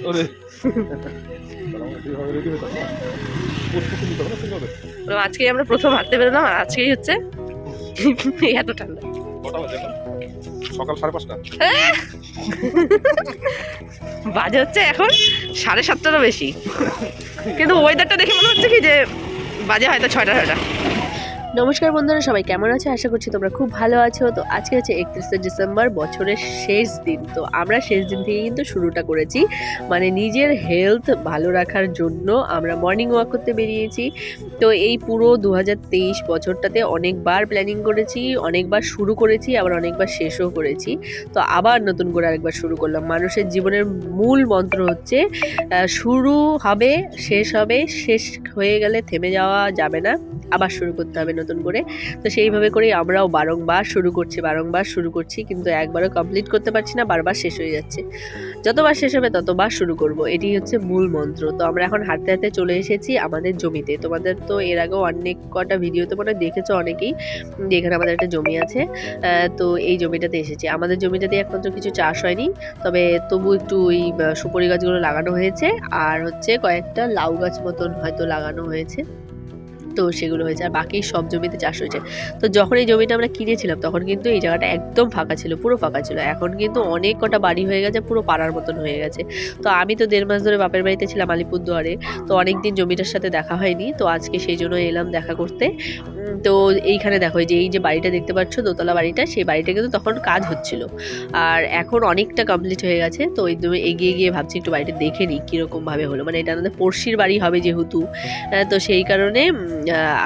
ওরে এইভাবে রেডি হতে হবে না, প্রস্তুতি নিতে হবে না সুন্দর। আজকেই আমরা প্রথম হাঁটতে বেরোলাম আর আজকেই হচ্ছে এত ঠান্ডা। কটা বাজে এখন? সকাল 5:30। বাজে হচ্ছে এখন 7:30টারও বেশি, কিন্তু ওয়েদারটা দেখে মনে হচ্ছে কি যে বাজে হয়তো 6টা। নমস্কার বন্ধুরা, সবাই কেমন আছে? আশা করছি তোমরা খুব ভালো আছো। তো আজকে হচ্ছে 31শে ডিসেম্বর, বছরের শেষ দিন। তো আমরা শেষ দিন থেকে কিন্তু শুরুটা করেছি, মানে নিজের হেলথ ভালো রাখার জন্য আমরা মর্নিং ওয়াক করতে বেরিয়েছি। তো এই পুরো 2023 বছরটাতে অনেকবার প্ল্যানিং করেছি, অনেকবার শুরু করেছি, আবার অনেকবার শেষও করেছি। তো আবার নতুন করে আরেকবার শুরু করলাম। মানুষের জীবনের মূল মন্ত্র হচ্ছে শুরু হবে, শেষ হবে, শেষ হয়ে গেলে থেমে যাওয়া যাবে না, আবার শুরু করতে হবে নতুন করে। তো সেইভাবে করেই আমরাও বারংবার শুরু করছি, কিন্তু একবারও কমপ্লিট করতে পারছি না, বারবার শেষ হয়ে যাচ্ছে। যতবার শেষ হবে ততবার শুরু করব, এটি হচ্ছে মূল মন্ত্র। তো আমরা এখন হাঁটতে হাঁটতে চলে এসেছি আমাদের জমিতে। তোমাদের তো এর আগেও অনেক কটা ভিডিওতে মনে হয় দেখেছো অনেকেই, এখানে আমাদের একটা জমি আছে। তো এই জমিটাতে এসেছি। আমাদের জমিটাতে একমাত্র কিছু চাষ হয়নি, তবে তবু একটু ওই সুপারি গাছগুলো লাগানো হয়েছে, আর হচ্ছে কয়েকটা লাউ গাছ মতন হয়তো লাগানো হয়েছে। তো সেগুলো হয়েছে, আর বাকি সব জমিতে চাষ হয়েছে। তো যখন এই জমিটা আমরা কিনেছিলাম তখন কিন্তু এই জায়গাটা একদম ফাঁকা ছিল, পুরো ফাঁকা ছিল। এখন কিন্তু অনেক কটা বাড়ি হয়ে গেছে, পুরো পাড়ার মতন হয়ে গেছে। তো আমি তো 1.5 মাস ধরে বাপের বাড়িতে ছিলাম আলিপুরদুয়ারে, তো অনেক দিন জমিটার সাথে দেখা হয়নি। তো আজকে সেই জন্য এলাম দেখা করতে। তো এইখানে দেখো, এই যে বাড়িটা দেখতে পাচ্ছ, দোতলা বাড়িটা, সেই বাড়িটা কিন্তু তখন কাজ হচ্ছিল, আর এখন অনেকটা কমপ্লিট হয়ে গেছে। তো ওই এগিয়ে গিয়ে ভাবছি একটু বাড়িটা দেখে নিই কীরকমভাবে হলো, মানে এটা আমাদের পড়শির বাড়ি হবে যেহেতু। তো সেই কারণে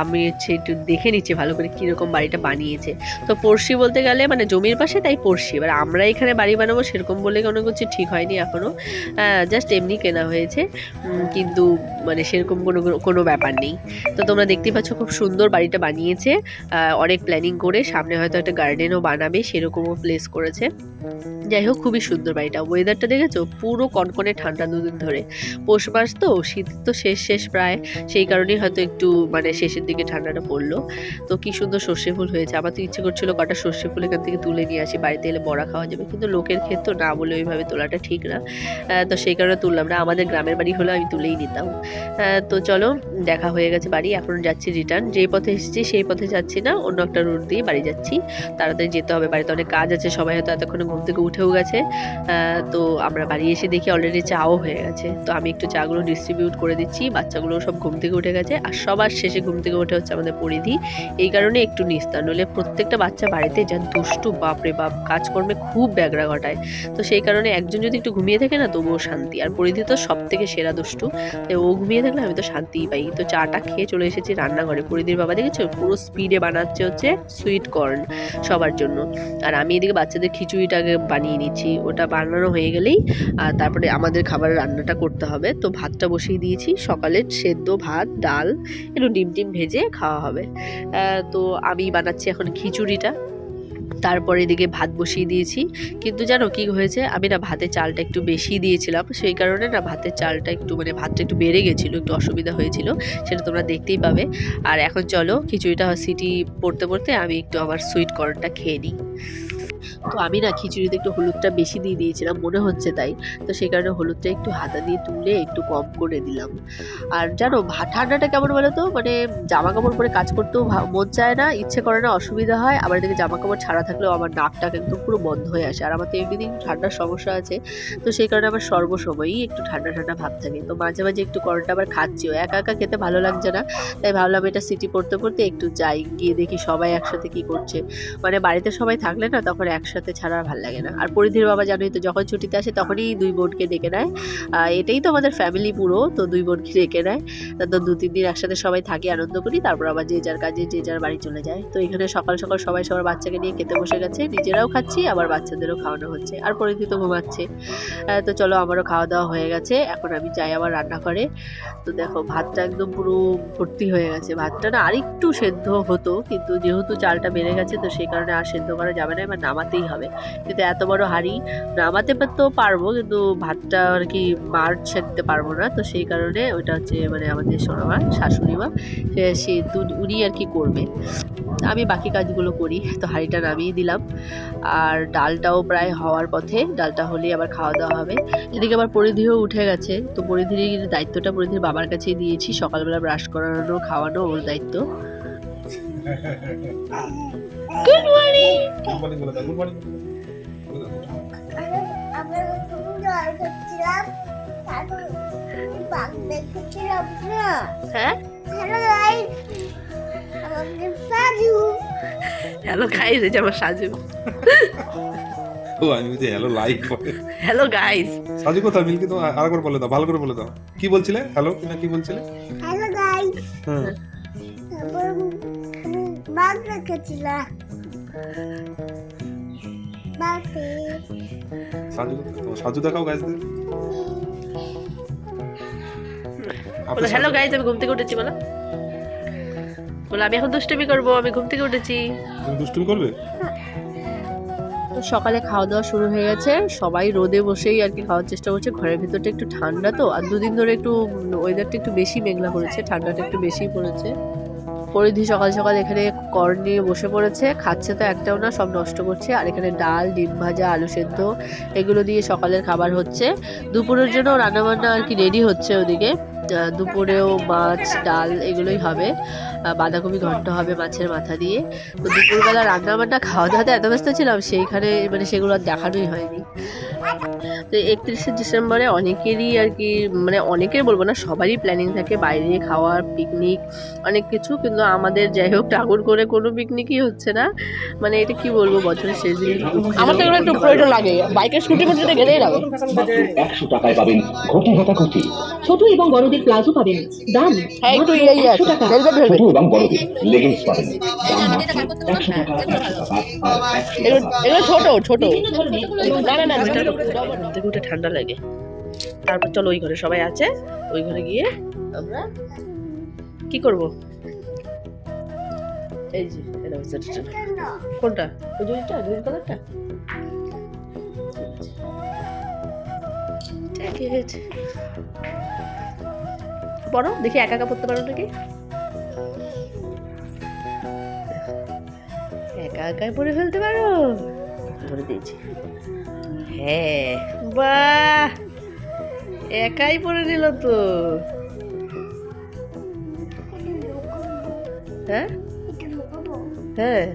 আমি হচ্ছে একটু দেখে নিচ্ছি ভালো করে কীরকম বাড়িটা বানিয়েছে। তো পড়শি বলতে গেলে মানে জমির পাশে, তাই পড়শি। এবার আমরা এখানে বাড়ি বানাবো সেরকম বলে কোনো কিছু ঠিক হয়নি এখনও, জাস্ট এমনি কেনা হয়েছে, কিন্তু মানে সেরকম কোনো ব্যাপার নেই। তো তোমরা দেখতেই পাচ্ছ খুব সুন্দর বাড়িটা বানিয়েছে, অনেক প্ল্যানিং করে। সামনে হয়তো একটা গার্ডেনও বানাবে, সেরকমও প্লেস করেছে। যাই হোক, খুবই সুন্দর বাড়িটা। ওয়েদারটা দেখেছো, পুরো কনকনে ঠান্ডা দুদিন ধরে। পৌষ মাস তো, শীত তো শেষ প্রায়, সেই কারণেই হয়তো একটু মানে শেষের দিকে ঠান্ডাটা পড়লো। তো কি সুন্দর সর্ষে ফুল হয়েছে। আমার তো ইচ্ছে করছিল কটা সর্ষে ফুল এখান থেকে তুলে নিয়ে আসি, বাড়িতে এলে বড়া খাওয়া যাবে, কিন্তু লোকের ক্ষেত্রে না বলে ওইভাবে তোলাটা ঠিক না। তো সেই কারণে তুললাম না। আমাদের গ্রামের বাড়ি হলে আমি তুলেই নিতাম। তো চলো, দেখা হয়ে গেছে বাড়ি, এখন যাচ্ছি রিটার্ন। যেই পথে এসেছি সেই পথে যাচ্ছি না, অন্য একটা রুট দিয়ে বাড়ি যাচ্ছি। তাড়াতাড়ি যেতে হবে, বাড়িতে অনেক কাজ আছে। সবাই হয়তো এতক্ষণে ঘুম থেকে উঠেও গেছে। তো আমরা বাড়ি এসে দেখি অলরেডি চাও হয়ে গেছে। তো আমি একটু চাগুলো ডিস্ট্রিবিউট করে দিচ্ছি, বাচ্চাগুলো সব ঘুম থেকে উঠে গেছে। আর সবার শেষে ঘুম থেকে উঠে হচ্ছে আমাদের পরিধি, এই কারণে একটু নিস্তার। নইলে প্রত্যেকটা বাচ্চা বাড়িতে যা দুষ্টু, বাপরে বাপ, কাজকর্মে খুব ব্যাগরা ঘটায়। তো সেই কারণে একজন যদি একটু ঘুমিয়ে থাকে না, তবুও শান্তি। আর পরিধি তো সব থেকে সেরা দুষ্টু, ও ঘুমিয়ে থাকলে আমি তো শান্তিই পাই। তো চাটা খেয়ে চলে এসেছি রান্নাঘরে। পরিধির বাবা দেখেছো পুরো স্পিডে বানাচ্ছে হচ্ছে সুইট কর্ন সবার জন্য, আর আমি এদিকে বাচ্চাদের খিচুড়িটাকে বানিয়ে নিচ্ছি। ওটা বানানো হয়ে গেলেই আর তারপরে আমাদের খাবারের রান্নাটা করতে হবে। তো ভাতটা বসিয়ে দিয়েছি, সকালের সেদ্ধ ভাত, ডাল, একটু ডিম ভেজে খাওয়া হবে। তো আমি বানাচ্ছি এখন খিচুড়িটা, তারপরে এদিকে ভাত বসিয়ে দিয়েছি। কিন্তু জানো কি হয়েছে, আমি না ভাতের চালটা একটু বেশি দিয়েছিলাম, সেই কারণে না ভাতের চালটা একটু মানে ভাতটা একটু বেড়ে গেছিলো, একটু অসুবিধা হয়েছিল, সেটা তোমরা দেখতেই পাবে। আর এখন চলো খিচুড়িটা সিটি পড়তে পড়তে আমি একটু আমার সুইট কর্নটা খেয়ে নিই। তো আমি না খিচুড়িতে একটু হলুদটা বেশি দিয়ে দিয়েছিলাম, মনে হচ্ছে তাই। তো সেই কারণে হলুদটা একটু হাতা দিয়ে তুলে একটু কম করে দিলাম। আর জানো ঠান্ডাটা কেমন বলো তো, মানে জামা কাপড় পরে কাজ করতেও মন চায় না, ইচ্ছে করে না, অসুবিধা হয়। আবার এদিকে জামা কাপড় ছাড়া থাকলেও আমার নাকটা একদম পুরো বন্ধ হয়ে আসে। আর আমার তো এমনিতেই ঠান্ডার সমস্যা আছে, তো সেই কারণে আমার সর্বসময়ই একটু ঠান্ডা ভাব থাকে। তো মাঝে মাঝে একটু করোটা আবার খাচ্ছিও, একা একা খেতে ভালো লাগছে না, তাই ভাবলাম এটা সিটি পড়তে পড়তে একটু যাই, গিয়ে দেখি সবাই একসাথে কি করছে। মানে বাড়িতে সবাই থাকলে না তখন একসাথে ছাড়া আর ভালো লাগে না। আর পরিধির বাবা জানোই তো, যখন ছুটিতে আসে তখনই 2 বোনকে ডেকে নেয়। এটাই তো আমাদের ফ্যামিলি পুরো, তো 2 বোনকে ডেকে নেয়। তো 2-3 দিন একসাথে সবাই থাকি, আনন্দ করি, তারপর আবার যে যার কাজে যে যার বাড়ি চলে যায়। তো এখানে সকাল সকাল সবাই সবার বাচ্চাকে নিয়ে খেতে বসে গেছে, নিজেরাও খাচ্ছি, আবার বাচ্চাদেরও খাওয়ানো হচ্ছে, আর পরিধি তো ঘুমাচ্ছে। তো চলো, আমারও খাওয়া দাওয়া হয়ে গেছে, এখন আমি যাই আবার রান্নাঘরে। তো দেখো ভাতটা একদম পুরো ভর্তি হয়ে গেছে। ভাতটা না আরেকটু সেদ্ধ হতো, কিন্তু যেহেতু চালটা বেড়ে গেছে তো সেই কারণে আর সেদ্ধ করা যাবে না, এবার নামানো নামাতেই হবে। কিন্তু এত বড় হাঁড়ি নামাতে তো পারবো, কিন্তু ভাতটা আর কি মার ছেড়তে পারবো না। তো সেই কারণে ওইটা হচ্ছে মানে আমাদের সোনামা শাশুড়ি মা সে উনি আর কি করবে, আমি বাকি কাজগুলো করি। তো হাঁড়িটা নামিয়ে দিলাম, আর ডালটাও প্রায় হওয়ার পথে, ডালটা হলেই আবার খাওয়া দাওয়া হবে। এদিকে আবার পরিধিও উঠে গেছে, তো পরিধির দায়িত্বটা পরিধির বাবার কাছেই দিয়েছি। সকালবেলা ব্রাশ করানো খাওয়ানো ওর দায়িত্ব। Good morning. গুড মর্নিং বলে দাও, গুড মর্নিং বলে দাও। আমরা যখন জল খাচ্ছিলাম তারপর বাঘ দেখেছিলাম না। হ্যাঁ হ্যালো গাইস, আমাকে সাজু। হ্যালো গাইস, এই যে আমার সাজু। ও আমি বুঝি হ্যালো লাইক বলে। হ্যালো গাইস, সাজু কোথায় মিল্কি? তো আরেকবার বলে দাও, ভালো করে বলে দাও। কি বলছিলে? হ্যালো কিনা কি বলছিলে? হ্যালো গাইস, হ্যাঁ তারপর আমি বাঘ দেখেছিলাম। বাঘে সাজু তো সাজু দেখাও গাইসদের। বলো হ্যালো গাইস, আমি ঘুম থেকে উঠেছি। বলো বলো আমি এখন দুষ্টুমি করবো, আমি ঘুম থেকে উঠেছি। তুমি দুষ্টুমি করবে? তো সকালে খাওয়া দাওয়া শুরু হয়ে গেছে, সবাই রোদে বসেই আর কি খাওয়ার চেষ্টা করছে। ঘরের ভিতরটা একটু ঠান্ডা, তো আর দুদিন ধরে একটু ওয়েদারটা একটু বেশি মেঘলা করেছে, ঠান্ডাটা একটু বেশি পড়েছে। পরিধি সকাল সকাল এখানে কর্ন নিয়ে বসে পড়েছে, খাচ্ছে তো একটাও না, সব নষ্ট করছে। আর এখানে ডাল, ডিম ভাজা, আলু সেদ্ধ এগুলো দিয়ে সকালের খাবার হচ্ছে। দুপুরের জন্য রান্নাবান্না আর কি রেডি হচ্ছে ওদিকে। দুপুরেও মাছ ডাল এগুলোই হবে, বাঁধাকপি ঘন্ট হবে মাছের মাথা দিয়ে। তো দুপুরবেলা রান্নাবান্না খাওয়া দাওয়াতে এত ব্যস্ত ছিলাম, সেইখানে মানে সেগুলো আর দেখানোই হয়নি। তো 31শে ডিসেম্বরে অনেকেরই আর কি, মানে অনেকের বলবো না, সবারই প্ল্যানিং থাকে বাইরে খাওয়ার, পিকনিক অনেক কিছু। কিন্তু আমাদের যাই হোক ঠাকুর করে কোনো পিকনিকই হচ্ছে না। মানে এটা কি বলবো, বছরের শেষ দিন আমার তো এগুলো একটু প্রয়োজন লাগে, বাইকের স্কুটি মধ্যে গেলেই লাগে। 100 টাকায় পাবেন ঘটি হাতা কুর্তি, ছোট এবং বড়দের প্লাজো পাবেন, দাম হ্যাঁ একটু মাত্র ইয়ে 100 টাকা। ভেলভেট ছোট ভেলভেট এবং বড়দের লেগিংস পাবেন, দাম মাত্র 100 টাকা, 100 টাকা আর 100 এগুলো টাকা। এগুলো ছোট ছোট, না না না দেখে উঠে ঠান্ডা লাগে। তারপর চলো ওই ঘরে সবাই আছে, ওই ঘরে গিয়ে আমরা কি করব। এই যে এটা হচ্ছে কোনটা, ওই জুইটা গ্রিন কালারটা। পড়ো দেখি, একা একা পড়তে পারো নাকি? একা একাই পড়ে ফেলতে পারো, ধরে দিয়েছি। হ্যাঁ বাহ, একাই পড়ে নিল তো। হ্যাঁ হ্যাঁ,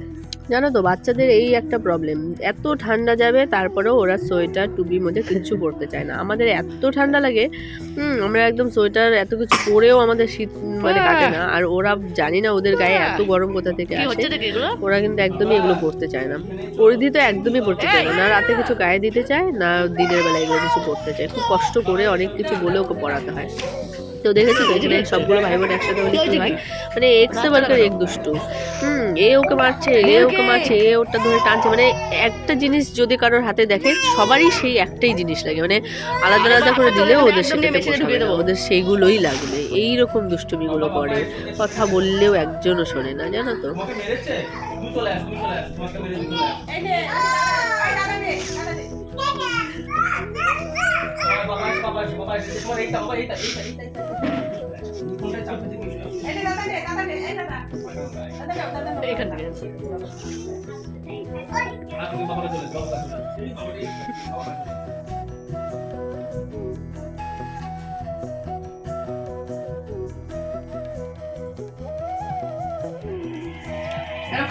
জানো তো বাচ্চাদের এই একটা প্রবলেম, এত ঠান্ডা যাবে তারপরেও ওরা সোয়েটার টুপির মধ্যে কিছু পরতে চায় না। আমাদের এত ঠান্ডা লাগে, আমরা একদম সোয়েটার এত কিছু পরেও আমাদের শীত মানে কাটে না। আর ওরা জানি না ওদের গায়ে এত গরম কোথা থেকে আসে, ওরা কিন্তু একদমই এগুলো পরতে চায় না। পরিধি তো একদমই পরতে চায় না, না রাতে কিছু গায়ে দিতে চায় না দিনের বেলা এগুলো কিছু পরতে চায়। খুব কষ্ট করে অনেক কিছু বলে ওকে পড়াতে হয়। তো দেখেছি তো এখানে সবগুলো ভাই বোন একসাথে হলে কি হয়, মানে এক্সে বার্কার এক দুষ্টু, এ ওকে মারছে, এ ওকে মারছে, এ ওটা ধরে টানছে। মানে একটা জিনিস যদি কারোর হাতে দেখে সবারই সেই একটাই জিনিস লাগে, মানে আলাদা আলাদা করে দিলেও ওদের সেটাতে পোষাবে না, ওদের সেইগুলোই লাগবে। এইরকম দুষ্টুমিগুলো করে, কথা বললেও একজনও শোনে না, জানো তো।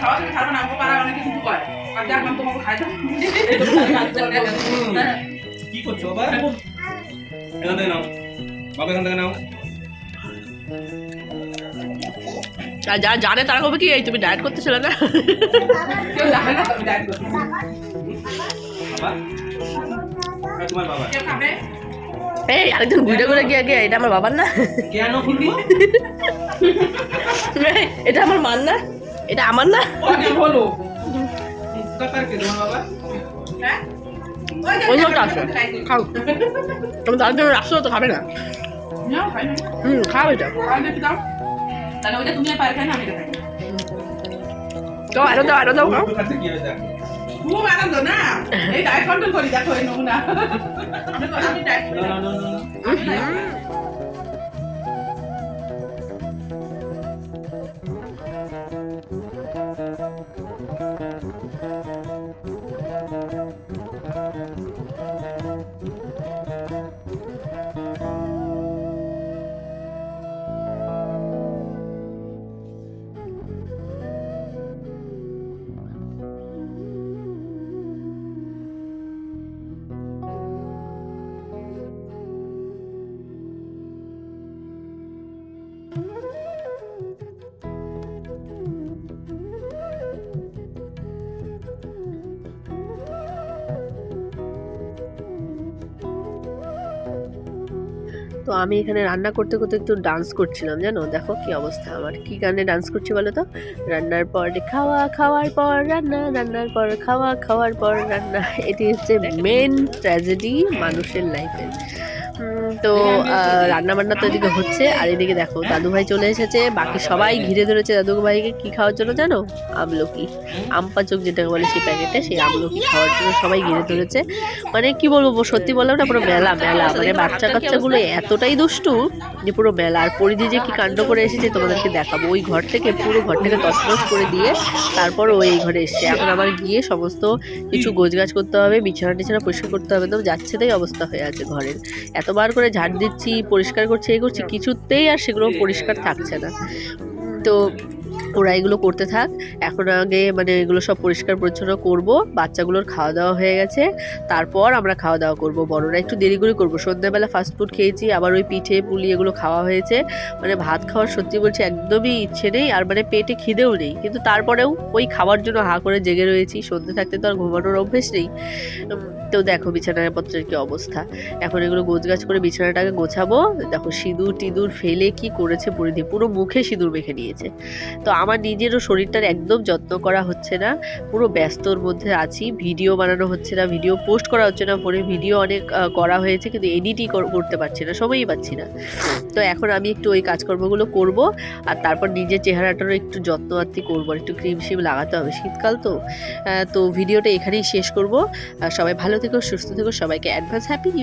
খাওয়া তুমি খাবো না, আমাকে পাড়া অনেকে কিন্তু করে। আর দেখলাম তোমাকে খাইতে কি করছো বাবা? এখান থেকে নাও বাবা, এখান থেকে নাও। আর যারা জানে তারা কবে কি এই তুমি ডায়েট করতেছিলে না? কেউ জানে না তুমি ডায়েট করছো। বাবা তোমার বাবা কেউ খাবে? এই আরেকজন ঘুরে ঘুরে গিয়ে গিয়ে এটা আমার বাবার না, কেন খুলবি? এটা আমার মার না, এটা আমার না। ওকে বলো কাকার কে তোমার বাবা? হ্যাঁ ওই লোকটা আছে, খাও। তুমি তার জন্য রাখছো তো খাবে না। নাও খাই না। খাও এটা। খাও দেখি দাও। তাহলে ওইটা তুমি পার খাই না, আমি এটা খাই। দাও আরো দাও, আরো দাও, খাও। দুটো কাছে কি হবে দেখ। খুব আনন্দ না এই ডায়েট কন্ট্রোল করি দেখো এই নমুনা আমি ডায়েট করি না, না, না, না। আমি diet করি। তো আমি এখানে রান্না করতে করতে একটু ডান্স করছিলাম, জানো, দেখো কি অবস্থা আমার। কি গানে ডান্স করছি বলো তো? রান্নার পর খাওয়া, খাওয়ার পর রান্না, রান্নার পর খাওয়া, খাওয়ার পর রান্না। এটি হচ্ছে মেন ট্র্যাজেডি মানুষের লাইফের। তো রান্না বান্না তো এদিকে হচ্ছে, আর এদিকে দেখো দাদু ভাই চলে এসেছে। বাকি সবাই ঘিরে ধরেছে দাদু ভাইকে কি খাওয়ার জন্য জানো? আমলকি, আমপাচক যেটাকে বলে সেই প্যাকেটে, সেই আমলকি খাওয়ার জন্য সবাই ঘিরে ধরেছে। মানে কি বলবো, সত্যি বললাম না, পুরো মেলা মেলা। মানে বাচ্চা কাচ্চাগুলো এতটাই দুষ্টু যে পুরো মেলা। আর পরিধি যে কি কাণ্ড করে এসেছে তোমাদেরকে দেখাবো। ওই ঘর থেকে পুরো ঘরটাকে তছনছ করে দিয়ে তারপর ও এই ঘরে এসছে। এখন আমার গিয়ে সমস্ত কিছু গোছগাছ করতে হবে, বিছানা টিছানা পরিষ্কার করতে হবে। তো যাচ্ছে তাই অবস্থা হয়ে আছে ঘরের। এতবার করে ঝাড় দিচ্ছি, পরিষ্কার করছি, এই করছি, কিছুতেই আর সেগুলো পরিষ্কার থাকছে না। তো ওরা এগুলো করতে থাক। এখন আগে মানে এগুলো সব পরিষ্কার পরিচ্ছন্ন করব। বাচ্চাগুলোর খাওয়া দাওয়া হয়ে গেছে, তারপর আমরা খাওয়া দাওয়া করব। বড়রা একটু দেরি করে করবো। সন্ধ্যাবেলা ফাস্টফুড খেয়েছি, আবার ওই পিঠে পুলি এগুলো খাওয়া হয়েছে। মানে ভাত খাওয়ার সত্যি বলছি একদমই ইচ্ছে নেই, আর মানে পেটে খিদেও নেই। কিন্তু তারপরেও ওই খাওয়ার জন্য হা করে জেগে রয়েছি। সন্ধ্যে থাকতে তো আর ঘুমানোর অভ্যেস নেই। তো দেখো বিছানাপত্রের কি অবস্থা। এখন এগুলো গোছগাছ করে বিছানাটাকে গোছাবো। দেখো সিঁদুর টিঁদুর ফেলে কি করেছে পরিধি, পুরো মুখে সিঁদুর মেখে নিয়েছে। তো আমার নিজেরও শরীরটার একদম যত্ন করা হচ্ছে না, পুরো ব্যস্তর মধ্যে আছি। ভিডিও বানানো হচ্ছে না, ভিডিও পোস্ট করা হচ্ছে না। ফোনে ভিডিও অনেক করা হয়েছে, কিন্তু এডিটই করতে পারছি না, সময়ই পাচ্ছি না। তো এখন আমি একটু ওই কাজকর্মগুলো করব, আর তারপর নিজের চেহারাটারও একটু যত্ন আত্তি করবো। আর একটু ক্রিম শিম লাগাতে হবে, শীতকাল তো। তো ভিডিওটা এখানেই শেষ করব। সবাই ভালো থেকো, সুস্থ থেকো, সবাইকে অ্যাডভান্স হ্যাপি নিউ।